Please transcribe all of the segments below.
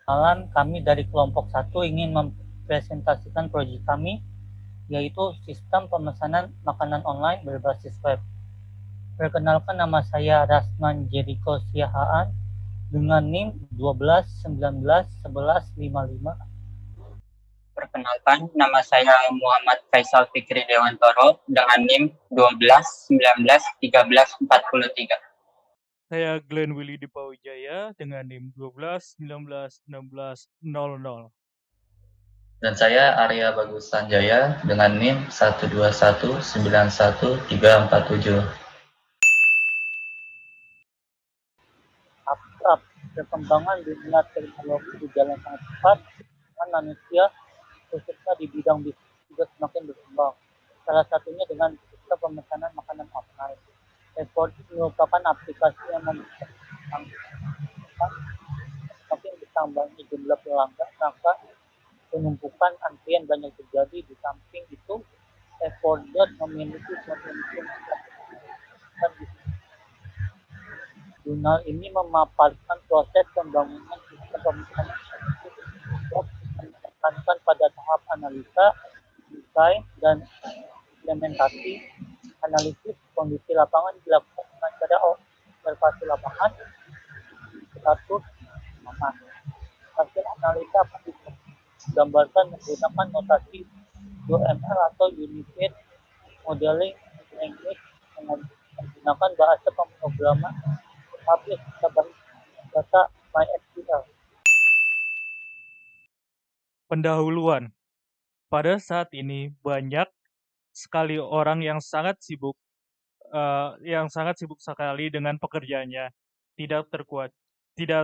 Kami dari kelompok 1 ingin mempresentasikan proyek kami, yaitu sistem pemesanan makanan online berbasis web. Perkenalkan, nama saya Rasman Jericho Siahaan dengan NIM 12 19 11 55. Perkenalkan, nama saya Muhammad Faisal Fikri Dewantoro dengan NIM 12 19 13 43. Saya Glenn Willy Dipawijaya dengan NIM 12 19 16 00. Dan saya Arya Bagus Sanjaya dengan NIM 121911347. Perkembangan dunia teknologi berjalan sangat cepat, dan manusia khususnya di bidang bisnis juga semakin berkembang. Salah satunya dengan sistem pemesanan makanan online. Effort merupakan aplikasi yang memudahkan semakin bertambahnya jumlah pelanggan, maka penumpukan antrian banyak terjadi. Di samping itu, Effort memiliki potensi jurnal ini memaparkan proses pembangunan sistem pemesanan menekankan pada tahap analisa, desain, dan implementasi. Analisis kondisi lapangan dilakukan dengan cara observasi lapangan, status, mana. Hasil analisa digambarkan menggunakan notasi UML atau Unified Modeling Language menggunakan bahasa pemrograman database data MySQL. Pendahuluan. Pada saat ini banyak sekali orang yang sangat sibuk sekali dengan pekerjaannya. Tidak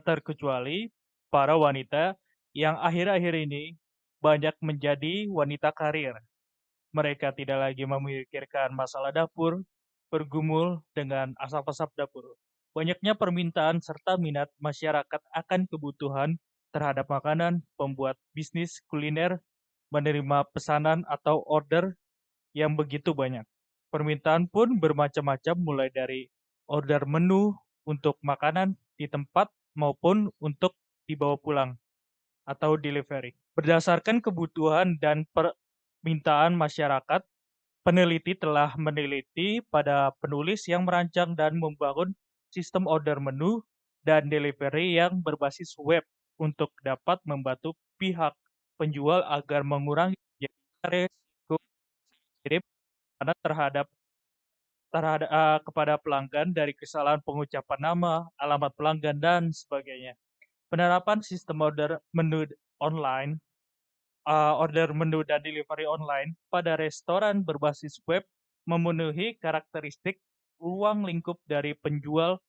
terkecuali para wanita yang akhir-akhir ini banyak menjadi wanita karir. Mereka tidak lagi memikirkan masalah dapur, bergumul dengan asap-asap dapur. Banyaknya permintaan serta minat masyarakat akan kebutuhan terhadap makanan, pembuat bisnis kuliner, menerima pesanan atau order yang begitu banyak. Permintaan pun bermacam-macam, mulai dari order menu untuk makanan di tempat maupun untuk dibawa pulang atau delivery. Berdasarkan kebutuhan dan permintaan masyarakat, peneliti telah meneliti pada penulis yang merancang dan membangun sistem order menu dan delivery yang berbasis web untuk dapat membantu pihak penjual agar mengurangi risiko kirim kepada pelanggan dari kesalahan pengucapan nama, alamat pelanggan, dan sebagainya. Penerapan sistem order menu dan delivery online pada restoran berbasis web memenuhi karakteristik ruang lingkup dari penjual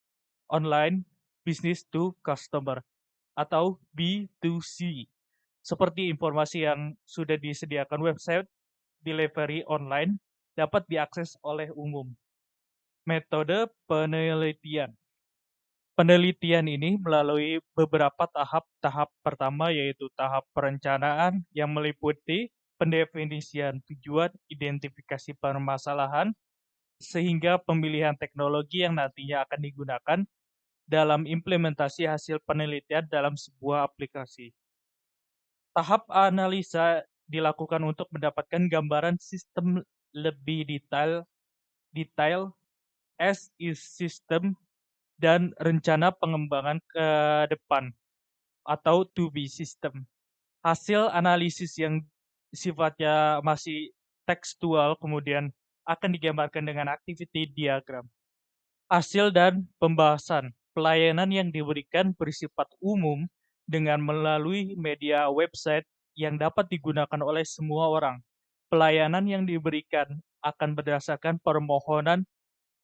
online business to customer atau B2C. Seperti informasi yang sudah disediakan website delivery online dapat diakses oleh umum. Metode penelitian. Penelitian ini melalui beberapa tahap. Tahap pertama yaitu tahap perencanaan yang meliputi pendefinisian tujuan, identifikasi permasalahan, sehingga pemilihan teknologi yang nantinya akan digunakan dalam implementasi hasil penelitian dalam sebuah aplikasi. Tahap analisa dilakukan untuk mendapatkan gambaran sistem lebih detail as is system dan rencana pengembangan ke depan atau to be system. Hasil analisis yang sifatnya masih tekstual kemudian akan digambarkan dengan activity diagram. Hasil dan pembahasan. Pelayanan yang diberikan bersifat umum dengan melalui media website yang dapat digunakan oleh semua orang. Pelayanan yang diberikan akan berdasarkan permohonan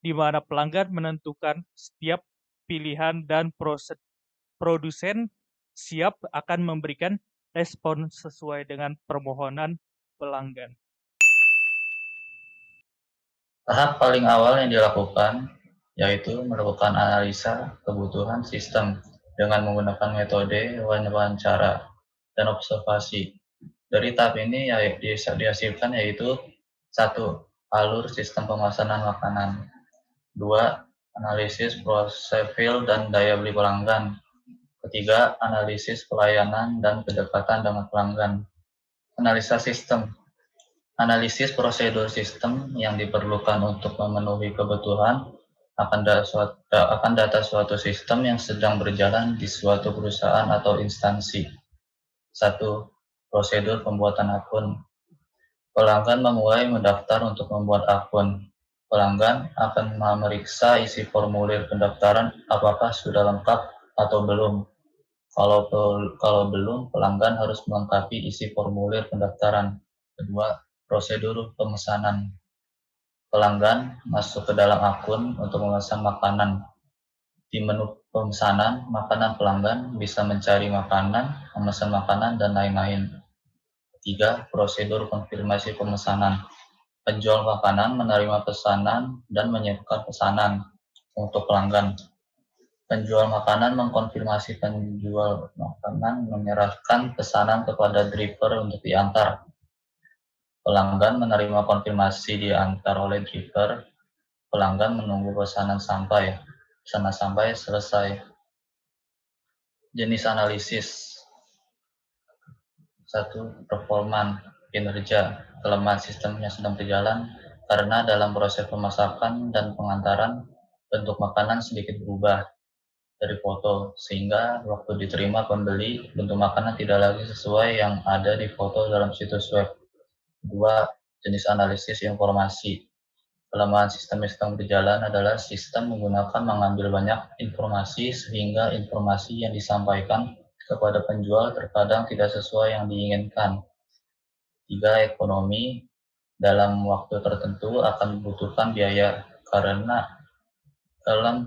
di mana pelanggan menentukan setiap pilihan dan produsen siap akan memberikan respon sesuai dengan permohonan pelanggan. Tahap paling awal yang dilakukan yaitu melakukan analisa kebutuhan sistem dengan menggunakan metode wawancara dan observasi. Dari tahap ini dihasilkan yaitu 1. Alur sistem pemesanan makanan. 2. Analisis profil dan daya beli pelanggan. Ketiga, analisis pelayanan dan kedekatan dengan pelanggan. Analisa sistem. Analisis prosedur sistem yang diperlukan untuk memenuhi kebutuhan akan data suatu sistem yang sedang berjalan di suatu perusahaan atau instansi. 1. Prosedur pembuatan akun. Pelanggan memulai mendaftar untuk membuat akun. Pelanggan akan memeriksa isi formulir pendaftaran apakah sudah lengkap atau belum. Kalau belum, pelanggan harus melengkapi isi formulir pendaftaran. Kedua, prosedur pemesanan. Pelanggan masuk ke dalam akun untuk memesan makanan. Di menu pemesanan, makanan pelanggan bisa mencari makanan, memesan makanan, dan lain-lain. Ketiga, prosedur konfirmasi pemesanan. Penjual makanan menerima pesanan dan menyiapkan pesanan untuk pelanggan. Penjual makanan mengkonfirmasi penjual makanan menyerahkan pesanan kepada driver untuk diantar. Pelanggan menerima konfirmasi diantar oleh driver. Pelanggan menunggu pesanan sampai selesai. Jenis analisis. 1. Performan, kinerja, kelemahan sistemnya sedang berjalan karena dalam proses pemasakan dan pengantaran bentuk makanan sedikit berubah dari foto, sehingga waktu diterima pembeli, bentuk makanan tidak lagi sesuai yang ada di foto dalam situs web. 2. Jenis analisis informasi. Kelemahan sistem yang sedang berjalan adalah sistem menggunakan mengambil banyak informasi sehingga informasi yang disampaikan kepada penjual terkadang tidak sesuai yang diinginkan. 3. Ekonomi. Dalam waktu tertentu akan membutuhkan biaya karena dalam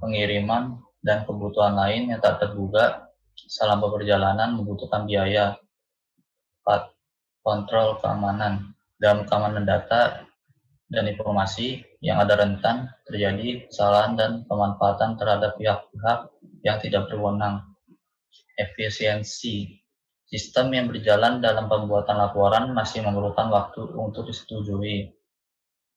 pengiriman dan kebutuhan lain yang tak terduga selama perjalanan membutuhkan biaya. 4. Kontrol keamanan. Dalam keamanan data dan informasi yang ada rentan terjadi kesalahan dan pemanfaatan terhadap pihak-pihak yang tidak berwenang. Efisiensi. Sistem yang berjalan dalam pembuatan laporan masih memerlukan waktu untuk disetujui.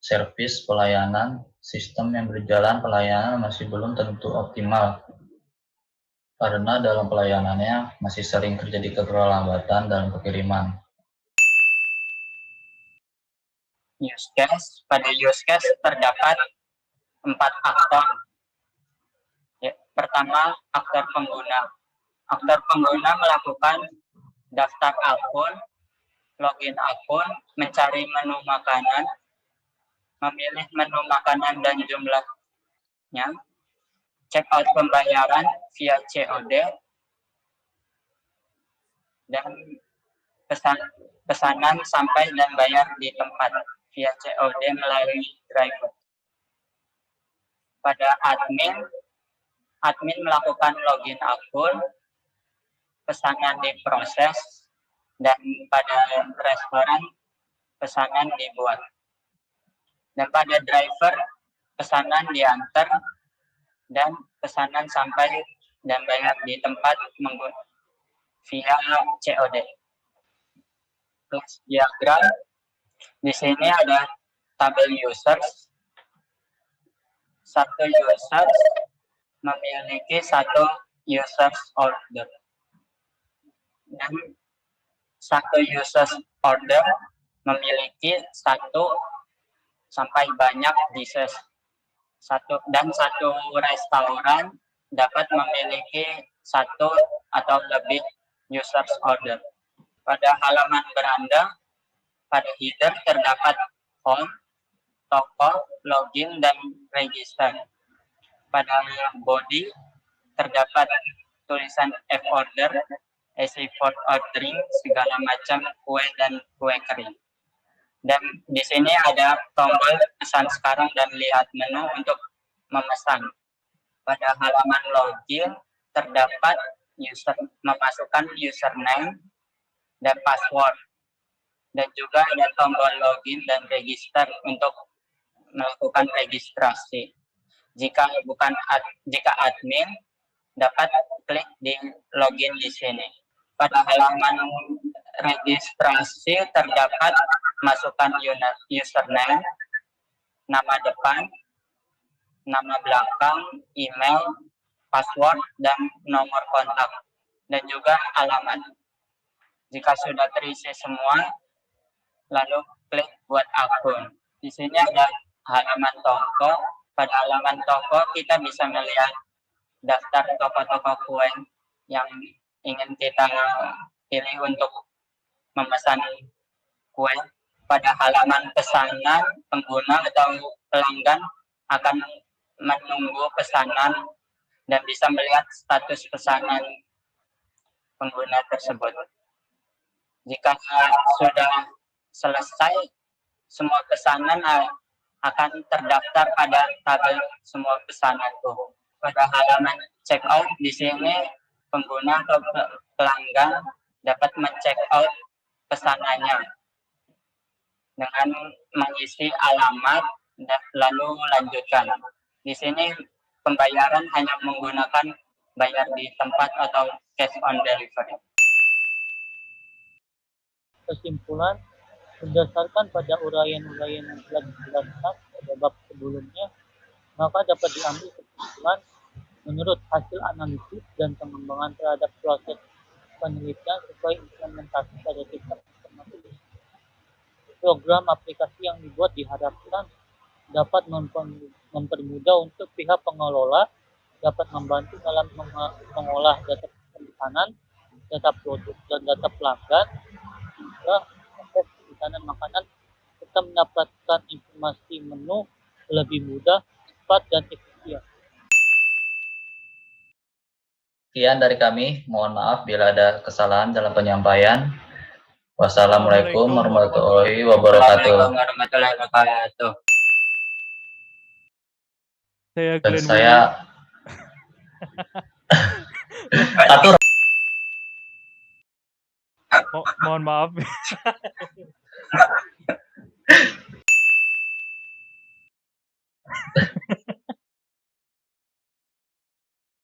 Servis pelayanan. Sistem yang berjalan pelayanan masih belum tentu optimal karena dalam pelayanannya masih sering terjadi keterlambatan dalam pengiriman. Use case. Pada use case terdapat 4 aktor. Ya, pertama, aktor pengguna. Aktor pengguna melakukan daftar akun, login akun, mencari menu makanan, memilih menu makanan dan jumlahnya, check out pembayaran via COD, dan pesanan sampai dan bayar di tempat via COD melalui driver. Pada admin melakukan login akun, pesanan diproses, dan pada restoran pesanan dibuat. Dan pada driver pesanan diantar dan pesanan sampai dan bayar di tempat via COD. Kelas diagram. Di sini ada tabel users. Satu users memiliki satu users order. Dan satu users order memiliki satu sampai banyak dishes. Satu restoran dapat memiliki satu atau lebih users order. Pada halaman beranda, pada header terdapat home, toko, login, dan register. Pada body terdapat tulisan F-order, easy for ordering, segala macam kue dan kue kering. Dan di sini ada tombol pesan sekarang dan lihat menu untuk memesan. Pada halaman login terdapat memasukkan username dan password. Dan juga ada tombol login dan register untuk melakukan registrasi. Jika admin dapat klik di login di sini. Pada halaman registrasi terdapat masukkan username, nama depan, nama belakang, email, password, dan nomor kontak, dan juga alamat. Jika sudah terisi semua, lalu klik buat akun. Di sini ada halaman toko. Pada halaman toko kita bisa melihat daftar toko-toko kue yang ingin kita pilih untuk memesan kue. Pada halaman pesanan, pengguna atau pelanggan akan menunggu pesanan dan bisa melihat status pesanan pengguna tersebut. Jika sudah selesai, semua pesanan akan terdaftar pada tabel semua pesanan itu. Pada halaman check out, di sini pengguna atau pelanggan dapat men-check out pesanannya dengan mengisi alamat dan lalu lanjutkan. Di sini pembayaran hanya menggunakan bayar di tempat atau cash on delivery. Kesimpulan, berdasarkan pada uraian-uraian yang telah dijelaskan pada bab sebelumnya, maka dapat diambil kesimpulan menurut hasil analisis dan pengembangan terhadap proses penelitian sesuai implementasi pada sistem informasi. Program aplikasi yang dibuat diharapkan dapat mempermudah untuk pihak pengelola dapat membantu dalam mengolah data pemesanan, data produk, dan data pelanggan hingga proses pemesanan makanan serta mendapatkan informasi menu lebih mudah, cepat, dan efisien. Sekian dari kami. Mohon maaf bila ada kesalahan dalam penyampaian. Wassalamualaikum warahmatullahi wabarakatuh. Assalamualaikum warahmatullahi wabarakatuh. Saya Dan Glenn saya Willy. atur. Mohon maaf.